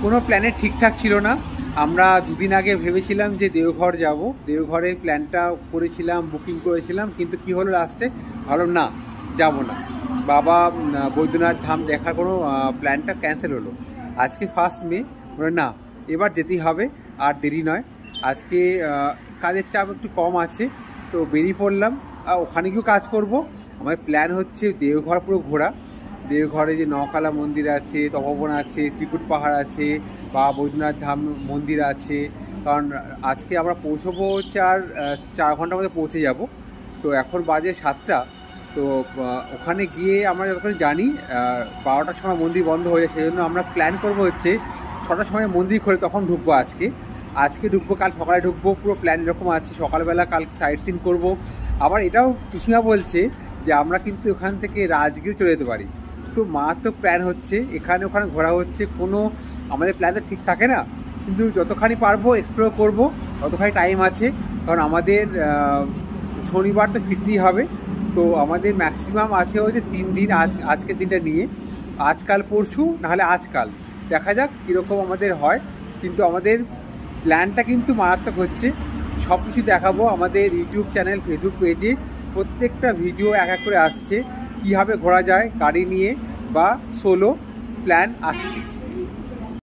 কোনো প্ল্যানে ঠিকঠাক ছিল না। আমরা দুদিন আগে ভেবেছিলাম যে দেওঘর যাব, দেওঘরের প্ল্যানটা করেছিলাম, বুকিং করেছিলাম, কিন্তু কি হলো লাস্টে ভালো না, যাব না। বাবা বৈদ্যনাথ ধাম দেখার কোনো প্ল্যানটা ক্যান্সেল হলো। আজকে 1 মে, না এবার যেতেই হবে, আর দেরি নয়। আজকে কাজের চাপ একটু কম আছে, তো বেরিয়ে পড়লাম। ওখানে গিয়েও কাজ করব। আমার প্ল্যান হচ্ছে দেওঘর পুরো ঘোরা। দেওঘরে যে নওকালা মন্দির আছে, তপবন আছে, ত্রিকুট পাহাড় আছে, বা বৈদ্যনাথ ধাম মন্দির আছে। কারণ আজকে আমরা পৌঁছবো 4 ঘন্টার মধ্যে পৌঁছে যাব। তো এখন বাজে 7টা। তো ওখানে গিয়ে আমরা যতক্ষণ জানি 12টার সময় মন্দির বন্ধ হয়ে যায়, সেই জন্য আমরা প্ল্যান করবো হচ্ছে 6টার সময় মন্দির খোলে তখন ঢুকবো। আজকে ঢুকবো, কাল সকালে ঢুকবো, পুরো প্ল্যান এরকম আছে। সকালবেলা কাল সাইট সিন করবো। আবার এটাও পিসিমা বলছে যে আমরা কিন্তু ওখান থেকে রাজগীর চলে যেতে পারি। তো মারাত্মক প্ল্যান হচ্ছে, এখানে ওখানে ঘোরা হচ্ছে, কোনো আমাদের প্ল্যান তো ঠিক থাকে না, কিন্তু যতখানি পারবো এক্সপ্লোর করবো, ততখানি টাইম আছে। কারণ আমাদের শনিবার তো ফিরতেই হবে। তো আমাদের ম্যাক্সিমাম আছে হচ্ছে 3 দিন, আজকের দিনটা নিয়ে, আজকাল পরশু, নাহলে আজকাল, দেখা যাক কীরকম আমাদের হয়। কিন্তু আমাদের প্ল্যানটা কিন্তু মারাত্মক হচ্ছে। সব কিছু দেখাবো আমাদের ইউটিউব চ্যানেল, ফেসবুক পেজে প্রত্যেকটা ভিডিও এক করে আসছে, কীভাবে ঘোরা যায় গাড়ি নিয়ে বা সোলো প্ল্যান আসছে।